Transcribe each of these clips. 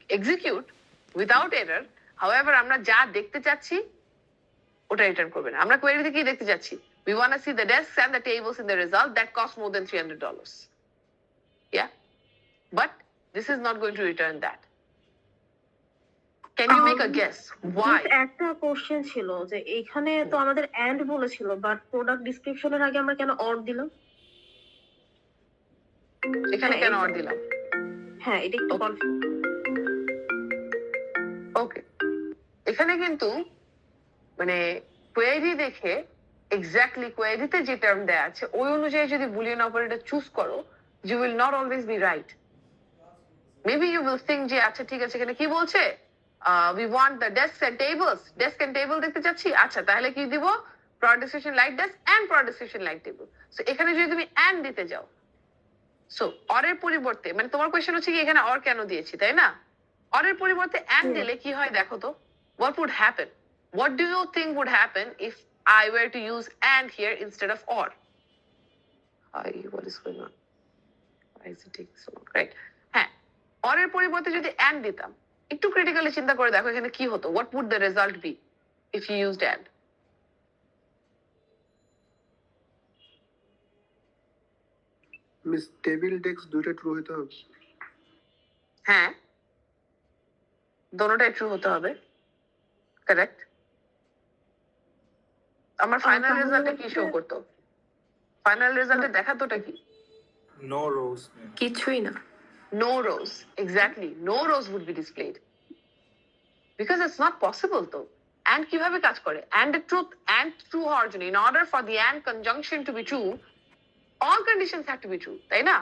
execute without error. However, আমরা যা দেখতে চাচ্ছি ওটা রিটার্ন করবে না। আমরা কোয়েরিতে কি দেখতে চাচ্ছি? We want to see the desks and the tables in the result that cost more than $300. Yeah, but this is not going to return that. Can you make a guess why? একটা question ছিল যে এখানে তো আমাদের and বলেছিল, but product ডেসক্রিপশনের আগে আমরা কেন অর দিলাম? এখানে কেন অর দিলাম? হ্যাঁ, এটা একটু কনফিউজ। ওকে, এখানে কিন্তু মানে কোয়েরি দেখে এক্স্যাক্টলি কোয়েরিতে যে টার্ম দেয়া আছে ওই অনুযায়ী যদি বুলিয়ান অপারেটর চুজ করো, you will not always be right. Maybe you will think যে আচ্ছা ঠিক আছে, এখানে কি বলছে? We want the desks and tables. Desk and table দেখতে চাচ্ছি, আচ্ছা তাহলে কি দিব? Product description like desk and product description like table. So এখানে যদি তুমি and দিতে যাও, সো অরের পরিবর্তে মানে তোমার কোয়েশ্চেন হচ্ছে কি এখানে অর কেন দিয়েছি, তাই না? অরের পরিবর্তে and দিলে কি হয় দেখো তো? What would happen? What do you think would happen if I were to use and here instead of or? What is going on? Why is it taking so long? Right. হ্যাঁ, অরের পরিবর্তে যদি and দিতাম, একটু critically চিন্তা করে দেখো এখানে কি হতো? What would the result be if you used and? Miss table desk দুইটা ট্রু হতে হবে। হ্যাঁ, দোনোটাই ট্রু হতে হবে, কারেক্ট। আমার ফাইনাল রেজাল্টে কি শো করতো? ফাইনাল রেজাল্টে দেখাতোটা কি? নো রোজ, কিছুই না। No rows, exactly. No rows would be displayed. Because it's not possible though. And কিভাবে কাজ করে? And the truth and true হওয়ার জন্য, in order for the and conjunction to be true, all conditions have to be true, তাই না?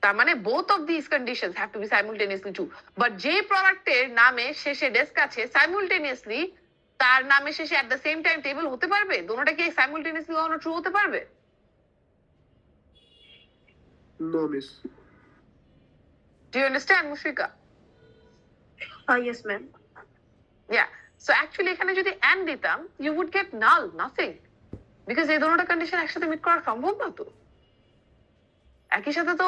তার মানে both of these conditions have to be simultaneously true. But যে প্রোডাক্টের নামে শেষে ডেস্ক আছে, simultaneously তার নামে শেষে at the same time table হতে পারবে? দুটোটা কি simultaneously কখনো ট্রু হতে পারবে? No miss. Do you understand, Mushrika? Yes, ma'am. Yeah. So actually এখানে যদি and দিতাম, you would get null, nothing. Because এই দুটোটা কন্ডিশন একসাথে মিট করা সম্ভব না তো। একই সাথে তো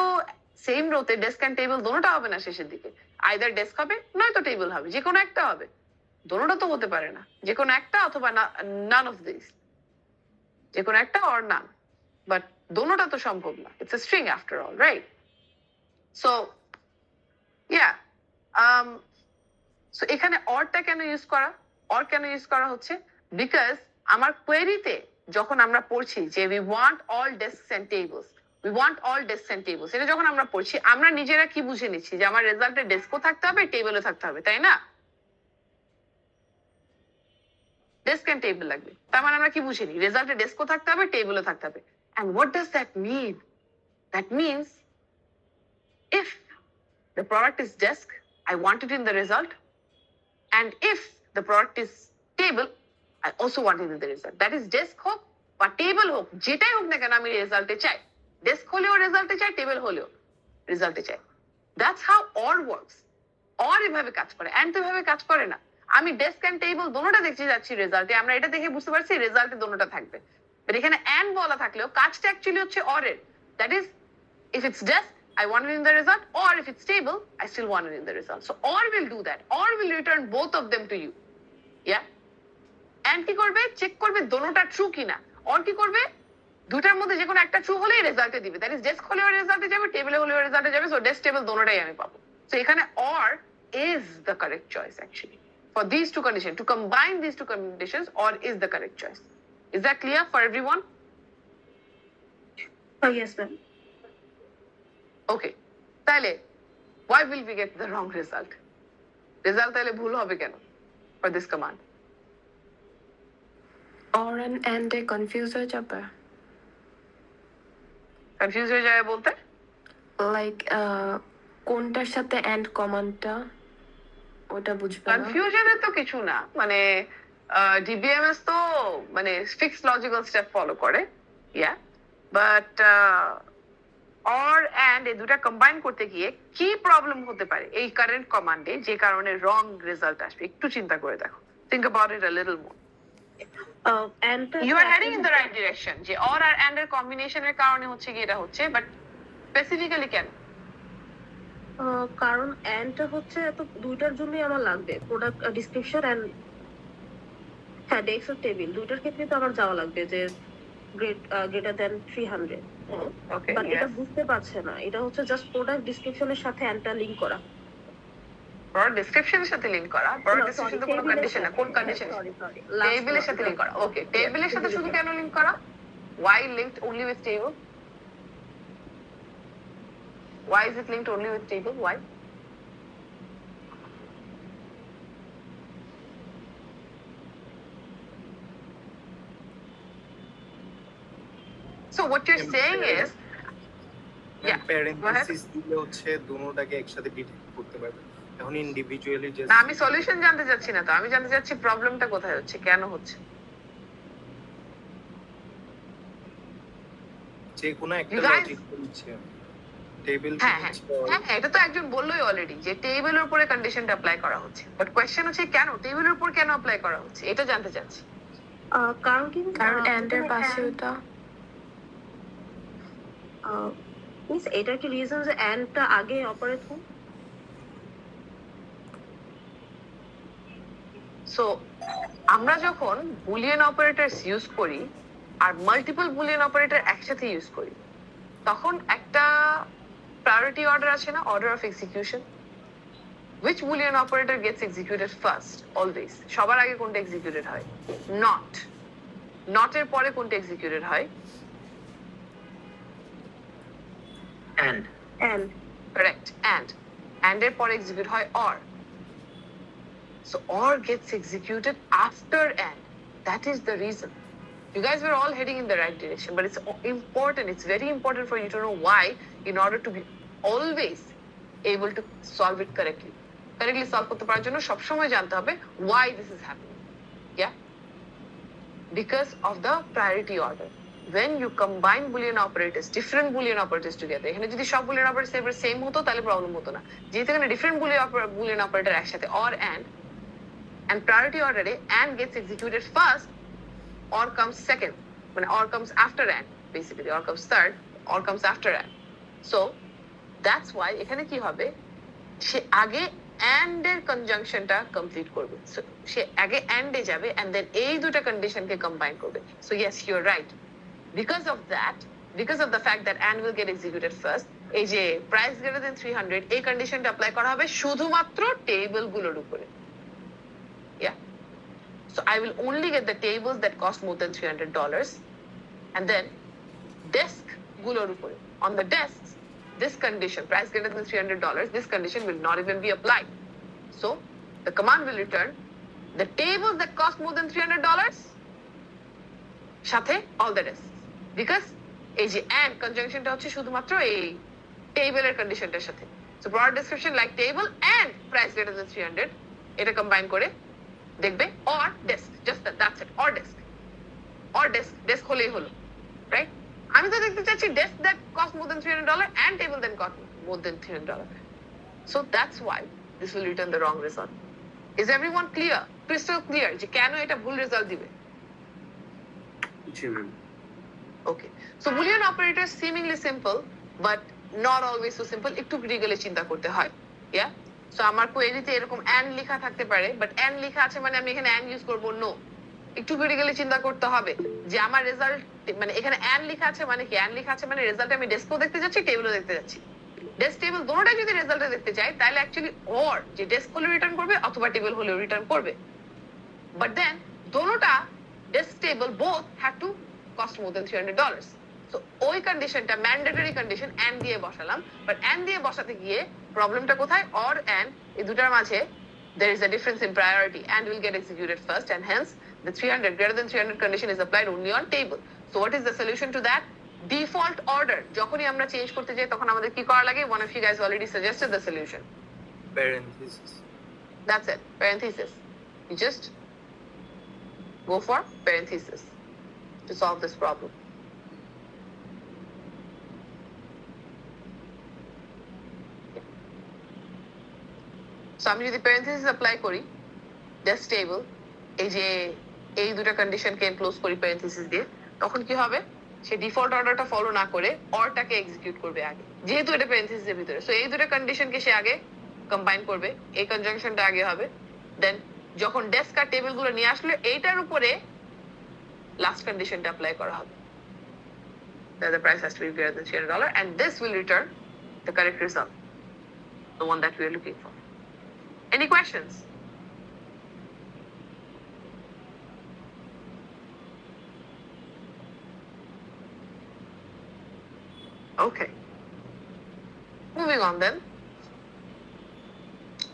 সেম রোতে ডেস্ক এন্ড টেবিল দুটোটা হবে না শেষের দিকে। আইদার ডেস্ক হবে নয়তো টেবিল হবে, যে কোনো একটা হবে। দুটোটা তো হতে পারে না, যে কোনো একটা অথবা none of these, যে কোনো একটা or none, বাট দুটোটা তো সম্ভব না। It's a string after all, right? So yeah, so এখানে অরটা কেন ইউজ করা? অর কেন ইউজ করা হচ্ছে? বিকজ আমার কোয়েরিতে যখন আমরা পড়ছি যে we want all desks and tables, we want all desks and tables, এটা যখন আমরা পড়ছি আমরা নিজেরা কি বুঝে নিচ্ছি যে আমার রেজাল্টে ডেস্কও থাকতে হবে, টেবিলও থাকতে হবে, তাই না? ডেস্ক এন্ড টেবিল লাগবে, তার মানে আমরা কি বুঝে নিই? রেজাল্টে ডেস্কও থাকতে হবে, টেবিলও থাকতে হবে। And what does that mean? That means if the product is desk, I want it in the result. And if the product is table, I also want it in the result. That is desk হোক বা table হোক, যেটাই হোক না কেন আমি রেজাল্টে চাই। ডেস্ক হলেও রেজাল্টে চাই, টেবিল হলেও রেজাল্টে চাই। That's how OR works. OR এভাবে কাজ করে, and তো এভাবে কাজ করে না। আমি ডেস্ক এন্ড টেবিল দুটোটা দেখতে যাচ্ছি রেজাল্টে, আমরা এটা দেখে বুঝতে পারছি রেজাল্টে দুটোটা থাকবে। বাট এখানে and বলা থাকলেও কাজটা অ্যাকচুয়ালি হচ্ছে OR এর। That is, if it's desk, I want it in the result, or if it's table, I still want it in the result. So OR will do that. OR will return both of them to you. Yeah? And কি করবে? Check করবে দুটোটা true কিনা। OR কি করবে? দুটার মধ্যে যে কোনো একটা ট্রু হলেই রেজাল্টে দিবে। দ্যাট ইজ ডেস্ক হলেও রেজাল্টে যাবে, টেবিলে হলেও রেজাল্টে যাবে। সো ডেস্ক টেবিল দুটোটাই আমি পাবো। সো এখানে OR is the correct choice actually for these two conditions. To combine these two conditions, OR is the correct choice. Is that clear for everyone? Yes, ma'am. Okay, তাহলে why will we get the wrong result? Result তাহলে ভুল হবে কেন for this command? or and A confuse হয়ে যাবে। Confuse হয়ে যাবে বলতে লাইক কোনটার সাথে and কমান্ডটা ওটা বুঝবে না। কনফিউশনের তো কিছু না, মানে ডিবিএমএস তো মানে ফিক্সড লজিক্যাল স্টেপ ফলো করে, ইয়া, বাট অর অ্যান্ড এই দুটা কম্বাইন করতে গিয়ে কি প্রবলেম হতে পারে এই কারেন্ট কমান্ডে, যে কারণে রং রেজাল্ট আসবে? একটু চিন্তা করে দেখো, think about it a little more. You are heading in the right direction, যে অর আর অ্যান্ড এর কম্বিনেশনের কারণে হচ্ছে কি এটা হচ্ছে, বাট স্পেসিফিক্যালি কেন? কারণ অ্যান্ডটা হচ্ছে তো দুইটার জন্যই আমার লাগবে, প্রোডাক্ট ডিসক্রিপশন অ্যান্ড হ্যাঁ ডেস্ক আর টেবিল দুইটার ক্ষেত্রে তো আমার যাওয়া লাগবে যে গ্রেটার দেন 300। ওকে বাট এটা বুঝতে পারছে না, এটা হচ্ছে জাস্ট প্রোডাক্ট ডিসক্রিপশনের সাথে অ্যান্ডটা লিংক করা। প্রোডাক্ট ডেসক্রিপশনের সাথে লিংক করা, প্রোডাক্ট ডেসক্রিপশন তো কোনো কন্ডিশন না, কোন কন্ডিশন? সরি টেবিলের সাথে লিংক করা। ওকে, টেবিলের সাথে শুধু কেন লিংক করা? Why linked only with table? Why is it linked only with table? Why? So what you're saying is, yeah, parenthesis দিলে হচ্ছে দুটোটাকে একসাথে ডিটেক্ট করতে পারবে। এখন ইন্ডিভিজুয়ালি না জাস্ট আমি সলিউশন জানতে চাচ্ছি না তো, আমি জানতে চাচ্ছি প্রবলেমটা কোথায় হচ্ছে, কেন হচ্ছে। যে কোনো একটা You guys- লজিক দিচ্ছে টেবিল হ্যাঁ হ্যাঁ হ্যাঁ, এটা তো একজন বললোই অলরেডি যে টেবিলের উপরে কন্ডিশনটা অ্যাপ্লাই করা হচ্ছে, বাট কোয়েশ্চেন হচ্ছে কেন টেবিলের উপর কেন অ্যাপ্লাই করা হচ্ছে, এটা জানতে চাচ্ছি। কারণ কি কারণ and এর পাশে ওটা মিস এটা কি রিজন যে অ্যান্ডটা আগে অপারেট হয়? সো আমরা যখন বুলিয়ান অপারেটরস ইউজ করি আর মাল্টিপল বুলিয়ান অপারেটর একসাথে ইউজ করি, তখন একটা প্রায়োরিটি অর্ডার আছে না, order of execution. which boolean operator gets executed first always? সবার আগে কোনটা এক্সিকিউটেড হয়? not এর পরে কোনটা এক্সিকিউটেড হয়? এন্ড correct, and এর পরে এক্সিকিউট হয় or. So or gets executed after and. That is the reason. You guys were all heading in the right direction, but it's important, it's very important for you to know why, in order to be always able to solve it correctly solve করতে পারার জন্য সবসময় জানতে হবে why this is happening. Yeah, because of the priority order. When you combine boolean operators, different boolean operators together, এখানে যদি সব boolean operators এবার সেম হতো তাহলে প্রবলেম হতো না, যেহেতু এখানে ডিফারেন্ট boolean operator একসাথে or and priority order and gets executed first, or comes second, মানে or comes after and, basically or comes third, or comes after and. So that's why এখানে কি হবে, সে আগে and এর কনজাংশনটা কমপ্লিট করবে, so সে আগে and এ যাবে and then এই দুটো কন্ডিশনকে কম্বাইন করবে। So yes, you're right, because of that, because of the fact that and will get executed first, এই যে প্রাইস গ্রেটার দেন 300 এই কন্ডিশনটা অ্যাপ্লাই করা হবে শুধুমাত্র টেবিল গুলোর উপরে। Yeah, so I will only get the tables that cost more than $300, and then desk gulor upore, on the desks, this condition, price greater than $300, this condition will not even be applied. So the command will return the tables that cost more than $300 সাথে all the desks, because এই যে and conjunction টা হচ্ছে শুধুমাত্র এই টেবিলের কন্ডিশনটার সাথে। So product description like table and price greater than 300 এটা কম্বাইন করে দেখবে or desk, just that's it, or desk হলেই হলো, right? আমি তো দেখতে চাচ্ছি desk that cost more than $300 and table that cost more than $300. So that's why this will return the wrong result. Is everyone clear, crystal clear যে কেন এটা ভুল রেজাল্ট দিবে? জি ma'am. Okay, so boolean operators seemingly simple but not always so simple, একটু critically চিন্তা করতে হয়। Yeah, so আমার কোয়েরিতে এরকম and লেখা থাকতে পারে, বাট and লেখা আছে মানে আমি এখানে and ইউজ করব, নো, একটু ক্রিটিক্যালি চিন্তা করতে হবে যে আমার রেজাল্ট মানে এখানে and লেখা আছে মানে কি, and লেখা আছে মানে রেজাল্ট আমি ডেস্কও দেখতে যাচ্ছি টেবিলও দেখতে যাচ্ছি, ডেস্ক টেবিল দুটোটাই যদি রেজাল্টে দেখতে চাই তাহলে অ্যাকচুয়ালি or যে ডেস্ক হলে রিটার্ন করবে অথবা টেবিল হলেও রিটার্ন করবে, বাট দেন দুটোটা desk table both had to cost more than $300. So ওই কন্ডিশনটা ম্যান্ডেটরি কন্ডিশন and দিয়ে বসালাম, বাট and দিয়ে বসাতে গিয়ে প্রবলেমটা কোথায়, or and এই দুটার মাঝে there is a difference in priority, and will get executed first, and hence the 300 greater than 300 condition is applied only on table. So what is the solution to that? Default order যখনই আমরা change করতে যাই তখন আমাদের কি করা লাগে? One of you guys already suggested the solution. Parenthesis. That's it, parenthesis. You just go for parenthesis to solve this problem. So আমি যদি parenthesis apply করি desk table, এই যে এই দুটো কন্ডিশনকে এনক্লোজ করি parenthesis দিয়ে, তখন কি হবে? সে ডিফল্ট অর্ডারটা ফলো না করে অরটাকে এক্সিকিউট করবে আগে, যেহেতু এটা প্যারেন্থেসিসের ভিতরে। সো এই দুটো কন্ডিশনকে সে আগে কম্বাইন করবে, এই কনজাংশনটা আগে হবে। দেন যখন ডেস্ক আর টেবিল গুলো নিয়ে আসলে এইটার উপরে লাস্ট কন্ডিশনটা অ্যাপ্লাই করা হবে, that the price has to be greater than $300, and this will return the correct result, the one that we are looking for. Any questions? Okay. Moving on then.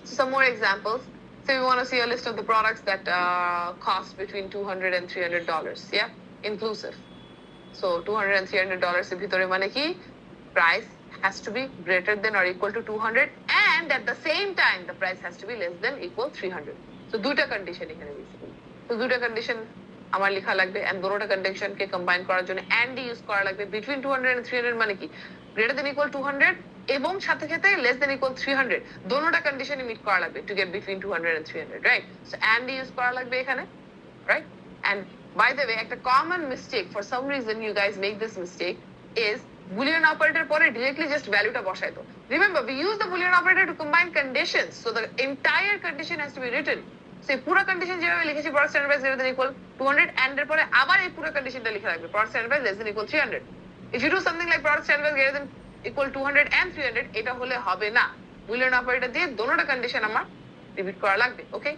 So some more examples. So we want to see a list of the products that cost between $200 and $300. Yeah, inclusive. So $200 and $300 এর ভিতরে মানে কি price has to be greater than or equal to 200, and at the same time the price has to be less than equal 300. So দুইটা condition এখানে basically. তো দুইটা condition আমার লেখা লাগবে, এন্ড দুটোটা কন্ডিশনকে কম্বাইন করার জন্য and ইউজ করা লাগবে। between 200 and 300 মানে কি greater than equal 200 এবং সাথে সাথে less than equal 300, দুটোটা কন্ডিশনে মিট করা লাগবে to get between 200 and 300, right? So and use করা লাগবে এখানে, right? And by the way, একটা common mistake, for some reason you guys make this mistake, is boolean operator পরে directly just valueটা বসাই দাও। Remember, we use the boolean operator to combine conditions, so the entire condition has to be written. So এই পুরো condition যেভাবে লিখেছি product standard price greater than equal 200, and এর পরে আবার এই পুরো কন্ডিশনটা লিখে রাখবে product standard price less than equal 300. If you do something like product standard price greater than equal 200 and 300, এটা হলে হবে না। boolean operator দিয়ে দুটোটা কন্ডিশন আমার রিপিট করা লাগবে, okay?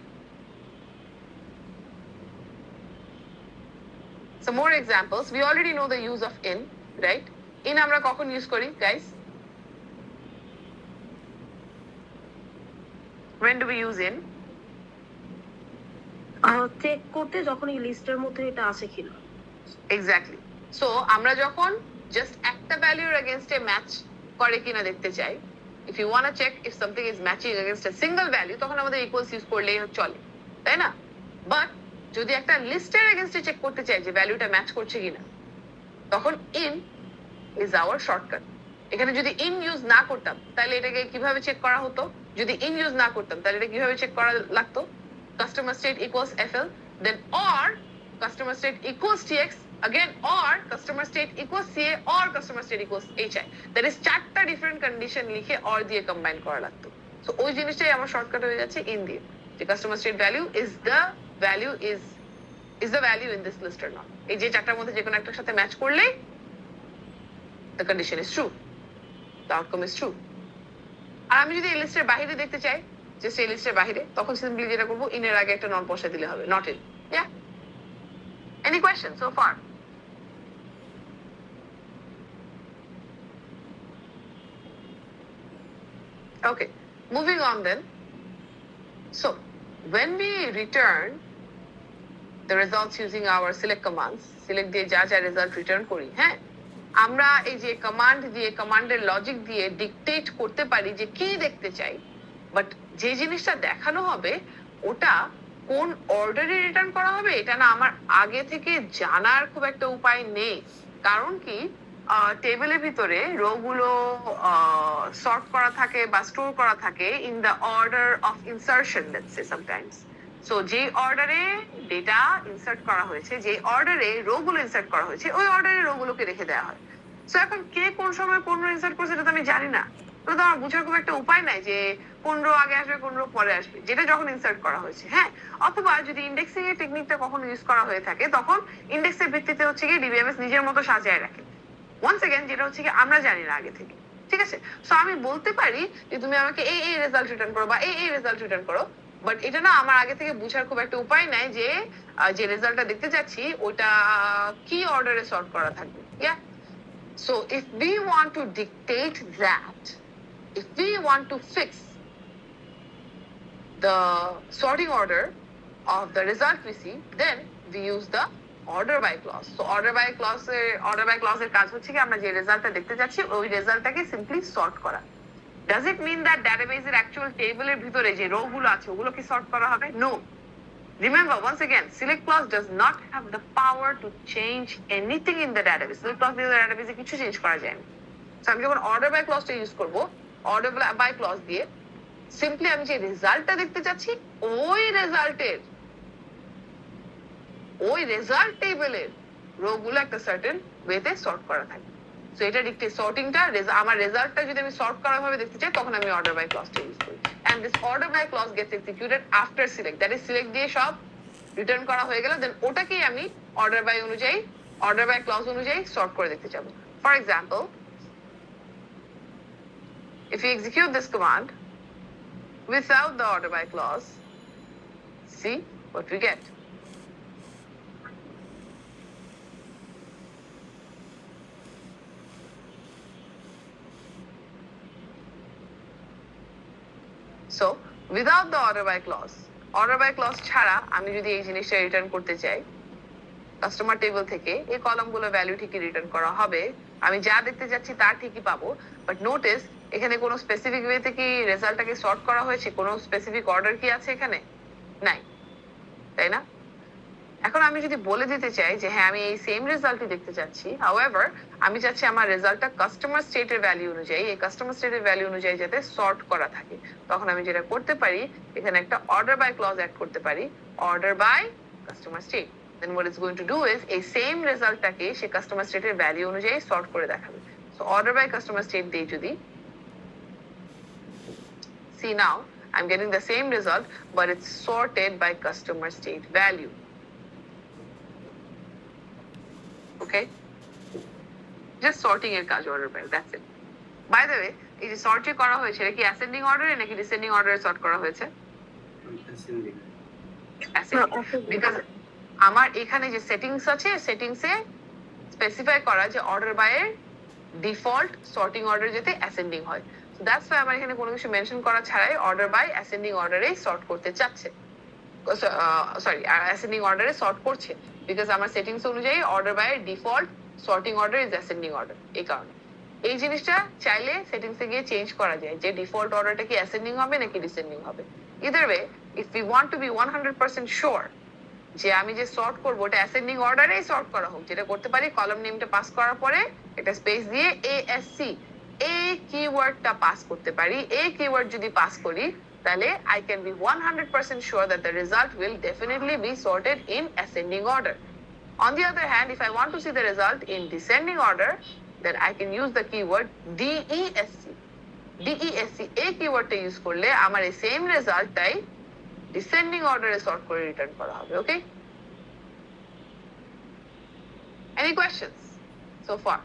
Some more examples. We already know the use of in, right? In আমরা কখন ইউজ করি guys? When do we use in? Check করতে যখন এই লিস্টের মধ্যে এটা আছে কিনা। Exactly. So আমরা যখন just একটা ভ্যালুর against a match করে কিনা দেখতে চাই, if you want to check if something is matching against a single value, তখন আমাদের equals ইউজ করলেই চলে, তাই না? But যদি একটা লিস্টের এগেইনস্টে চেক করতে চাই যে ভ্যালুটা ম্যাচ করছে কিনা, তখন ইন ইজ আওয়ার শর্টকাট। এখানে যদি ইন ইউজ না করতাম তাহলে এটাকে কিভাবে চেক করা হতো? যদি ইন ইউজ না করতাম তাহলে এটা কিভাবে চেক করা লাগতো? Customer state equals FL, than or customer state equals TX, again or customer state equals CA or customer state equals HI. That is চারটা ডিফারেন্ট কন্ডিশন লিখে or দিয়ে কম্বাইন করা লাগতো। সো ওই জিনিসটাই আমার শর্টকাট হয়ে যাচ্ছে ইন দিয়ে, যে customer state value is the value in this list or not. এই যে চারটার মধ্যে যে কোনো একটার সাথে ম্যাচ করলে the condition is true, the outcome is true. আর আমি যদি এই লিস্টের বাইরে দেখতে চাই, যে সেই লিস্টের বাইরে, তখন সিম্পলি যেটা করবো ইন এর আগে একটা নন বসাই দিলে হবে, not in. Yeah, any questions so far? Okay, moving on then. So when we return the results using our select commands, select দিয়ে যা যা রেজাল্ট রিটার্ন করি, হ্যাঁ, আমরা এই যে কমান্ড দিয়ে, কমান্ডের লজিক দিয়ে ডিকটেট করতে পারি যে কি দেখতে চাই, বাট যে জিনিসটা দেখানো হবে ওটা কোন অর্ডারে রিটার্ন করা হবে এটা না আমার আগে থেকে জানার খুব একটা উপায় নেই। কারণ কি টেবিলের ভিতরে রো গুলো সর্ট করা থাকে বা স্টোর করা থাকে in the order of insertion, let's say sometimes. So যে অর্ডারে ডেটা ইনসার্ট করা হয়েছে, যে অর্ডারে রো গুলো ইনসার্ট করা হয়েছে, ওই অর্ডারে রো গুলোকে রেখে দেওয়া হয়। সো এখন কে কোন সময় কোন রো ইনসার্ট করছে এটা তো আমি জানি না, তো আমার বোঝার খুব একটা উপায় নাই যে কোন রো আগে আসবে কোন রো পরে আসবে, যেটা যখন ইনসার্ট করা হয়েছে। হ্যাঁ, অথবা যদি ইন্ডেক্সিং এর টেকনিকটা কখন ইউজ করা হয়ে থাকে, তখন ইন্ডেক্সের ভিত্তিতে হচ্ছে কি ডিবিএমএস নিজের মতো সাজায় রাখে, ওয়ান্স এগেন, যেটা হচ্ছে কি আমরা জানি না আগে থেকে। ঠিক আছে, সো আমি বলতে পারি যে তুমি আমাকে এই রেজাল্ট রিটার্ন করো বা এই রেজাল্ট রিটার্ন করো, বাট এটা না আমার আগে থেকে বুঝার খুব একটা উপায় নাই যে যে রেজাল্টটা দেখতে যাচ্ছি ওটা কি অর্ডারে সর্ট করা থাকবে। Yeah, so if we want to dictate that, if we want to fix the sorting order of the result we see, then we use the order by clause. So order by clause এর কাজ হচ্ছে কি আমরা যে রেজাল্টটা দেখতে যাচ্ছি ওই রেজাল্টটাকে সিম্পলি সর্ট করা। Does it mean that database এর অ্যাকচুয়াল টেবিলের ভিতরে যে রো গুলো আছে ওগুলো কি সর্ট করা হবে? No. Remember, once again, select clause does not have the power to change anything in the database. Select clause দিয়ে database কিছু চেঞ্জ করা যায় না। So আমি যখন order by clause টা ইউজ করব, order by clause দিয়ে সিম্পলি আমি যে রেজাল্টটা দেখতে যাচ্ছি ওই রেজাল্ট টেবিলের রো গুলো একটা সার্টেন ওয়েতে সর্ট করা থাকে। সো এটা ডিক্টেট সর্টিংটা আমার রেজাল্টটা যদি আমি সর্ট করা ভাবে দেখতে চাই তখন আমি অর্ডার বাই ক্লজটা ইউজ করি। And this order by clause gets executed after select, that is select দিয়ে সব রিটার্ন করা হয়ে গেল, দেন ওটাকেই আমি অর্ডার বাই ক্লজ অনুযায়ী সর্ট করে দেখতে চাবো। For example, if you execute this command without the order by clause, see what we get. So without the order by clause ছাড়া আমি যদি এই জিনিসটা রিটার্ন করতে চাই, কাস্টমার টেবিল থেকে এই কলামগুলো ভ্যালু ঠিকই রিটার্ন করা হবে, আমি যা দেখতে যাচ্ছি তা ঠিকই পাবো। বাট নোটিস এখানে কোনো স্পেসিফিক ওয়েতে কি রেজাল্টটাকে সর্ট করা হয়েছে, কোনো স্পেসিফিক অর্ডার কি আছে এখানে? নাই, তাই না? এখন আমি যদি বলে দিতে চাই যে হ্যাঁ আমি এই সেম রেজাল্টই দেখতে চাচ্ছি, হাউএভার আমি চাচ্ছি আমার রেজাল্টটা কাস্টমার স্টেটের ভ্যালু অনুযায়ী, এই কাস্টমার স্টেটের ভ্যালু অনুযায়ী যাতে সর্ট করা থাকে, তখন আমি যেটা করতে পারি এখানে একটা অর্ডার বাই ক্লজ অ্যাড করতে পারি, order by customer state. Then what it's going to do is এই সেম রেজাল্টটাকে সে কাস্টমার স্টেটের ভ্যালু অনুযায়ী সর্ট করে দেখাবে। So order by customer state দিয়ে যদি see now I'm getting the same result but it's sorted by customer state value. Okay, just sorting এর কাজ order by, that's it. By the way, এই যে sort যে করা হয়েছে এটা কি অ্যাসেন্ডিং অর্ডারে নাকি ডিসেন্ডিং অর্ডারে সর্ট করা হয়েছে? Ascending, because আমার এখানে যে সেটিংস আছে সেটিংসে স্পেসিফাই করা যে অর্ডার বাই এর ডিফল্ট সর্টিং অর্ডার যাতে অ্যাসেন্ডিং হয়। সো দ্যাটস ওয়াই আমার এখানে কোনো কিছু মেনশন করা ছাড়াই অর্ডার বাই অ্যাসেন্ডিং অর্ডারে সর্ট করতে চাচ্ছে, সরি অ্যাসেন্ডিং অর্ডারে সর্ট করছে, বিকজ আমার সেটিংস অনুযায়ী অর্ডার বাই এর default sorting order is ascending order. এই কারণে এই জিনিসটা চাইলে সেটিংসে গিয়ে চেঞ্জ করা যায় যে ডিফল্ট অর্ডারটা কি অ্যাসেন্ডিং হবে নাকি ডিসেন্ডিং হবে। Either way if we want to be 100% sure যে আমি যে সর্ট করবো ওটা অ্যাসেন্ডিং অর্ডারেই সর্ট করা হোক, যেটা করতে পারি কলাম নেমটা পাস করার পরে এটা স্পেস দিয়ে এএসসি এই কিওয়ার্ডটা পাস করতে পারি। এই কিওয়ার্ড যদি পাস করি তাহলে I can be 100% sure that the result will definitely be sorted in ascending order. On the other hand, if I want to see the result in descending order, then I can use the keyword DESC. DESC এই কিওয়ার্ডটা use করলে আমার এই same রেজাল্টটাই descending order এ sort করে return করা হবে। Okay, any questions so far?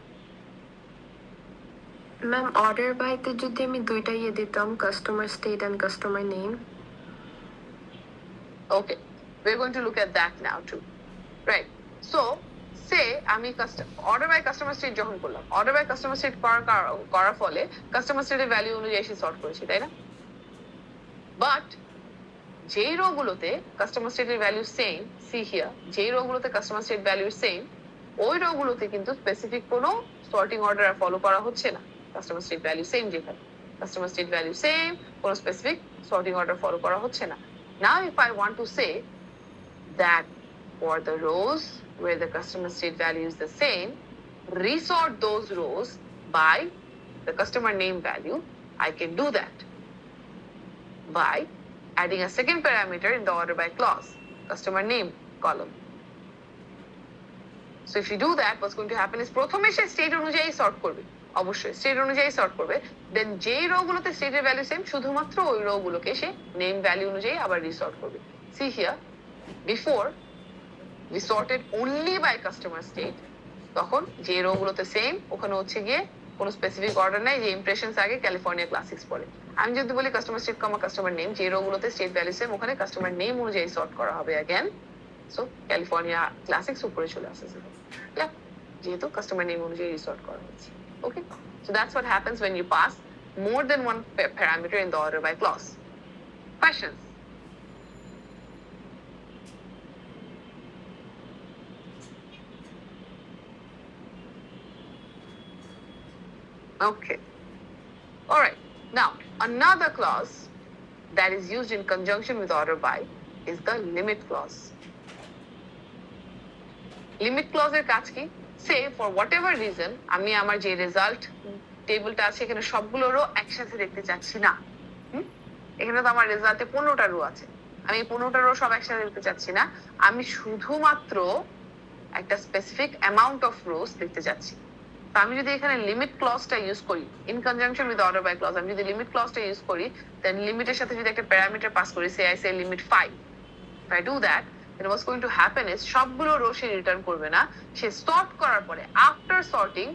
Ma'am order বাইতে যদি আমি দুইটা দিতাম, customer state and customer name. Okay, we're going to look at that now too, right? So say আমি অর্ডার বাই কাস্টমার স্টেট যখন করলাম, অর্ডার বাই কাস্টমার স্টেট করার ফলে কাস্টমার স্টেটের ভ্যালু অনুযায়ী এসে সর্ট করেছি, তাই না? বাট যেই রো গুলোতে কাস্টমার স্টেটের ভ্যালু সেম, সি হিয়ার, যেই রো গুলোতে কাস্টমার স্টেট ভ্যালু সেম, ওই রো গুলোতে কিন্তু স্পেসিফিক কোনো সর্টিং অর্ডার ফলো করা হচ্ছে না। কাস্টমার স্টেট ভ্যালু সেম, যেখানে কাস্টমার স্টেট ভ্যালু সেম, কোনো স্পেসিফিক সর্টিং অর্ডার ফলো করা হচ্ছে না। Now if I want to say that for the rows where the customer state value is the same, resort those rows by the customer name value, I can do that by adding a second parameter in the order by clause, customer name column. So if you do that, what's going to happen is প্রথমে সে state অনুযায়ী sort করবে, অবশ্যই state অনুযায়ী sort করবে, দেন যেই rho গুলোতে স্টেটের value same শুধুমাত্র ওই রো গুলোকে সে নেম ভ্যালু অনুযায়ী আবার রিসর্ট করবে। See here, before we sorted only by customer state, তখন যে রো গুলোতে সেম ওখানে হচ্ছে গিয়ে কোনো স্পেসিফিক অর্ডার নাই, যে ইমপ্রেশনস আগে ক্যালিফোর্নিয়া ক্লাসিক্স পড়ে। আমি যদি বলি কাস্টমার স্টেট কমা কাস্টমার নেম, যে রো গুলোতে স্টেট ভ্যালু সেম ওখানে কাস্টমার নেম অনুযায়ী সর্ট করা হবে अगेन। সো ক্যালিফোর্নিয়া ক্লাসিক্স উপরে চলে আসে, যেহেতু কাস্টমার নেম অনুযায়ী রিসর্ট করা হচ্ছে। Okay, so that's what happens when you pass more than one parameter in the order by clause. Questions? Okay, all right. Now another clause that is used in conjunction with order by is the limit clause. Limit clause এর কাজ কি? Say for whatever reason আমি আমার যে result টেবিলটা আছে এখানে সবগুলো রো একসাথে দেখতে চাচ্ছি না। এখানে তো আমার রেজাল্টে 15টা রো আছে, আমি 15টা রো সব একসাথে দেখতে চাচ্ছি না, আমি শুধুমাত্র একটা স্পেসিফিক অ্যামাউন্ট অফ রোজ দেখতে যাচ্ছি। তো আমি যদি এখানে লিমিট ক্লজটা ইউজ করি in conjunction with order by clause, আমি যদি লিমিট ক্লজটা ইউজ করি দেন লিমিটের সাথে যদি একটা প্যারামিটার পাস করি, say I say limit 5, if I do that then what's going to happen is সবগুলো রো সে রিটার্ন করবে না, সে সর্ট করার পরে after sorting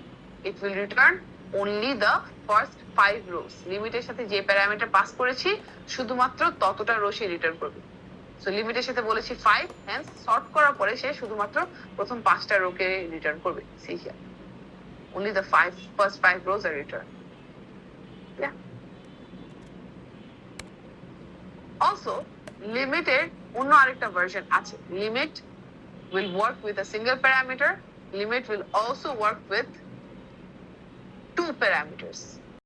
it will return only the first 5 rows. লিমিটের সাথে যে প্যারামিটার পাস করেছি শুধুমাত্র ততটা রো সে রিটার্ন করবে। সো লিমিটের সাথে বলেছি 5, hence সর্ট করার পরে সে শুধুমাত্র প্রথম 5টা রোকে রিটার্ন করবে। See here, only the first 5 rows are returned. Yeah. Also, লিমিটের অন্য আরেকটা ভার্সন আছে। Limit will work with a single parameter. Limit will also work with 2 parameters.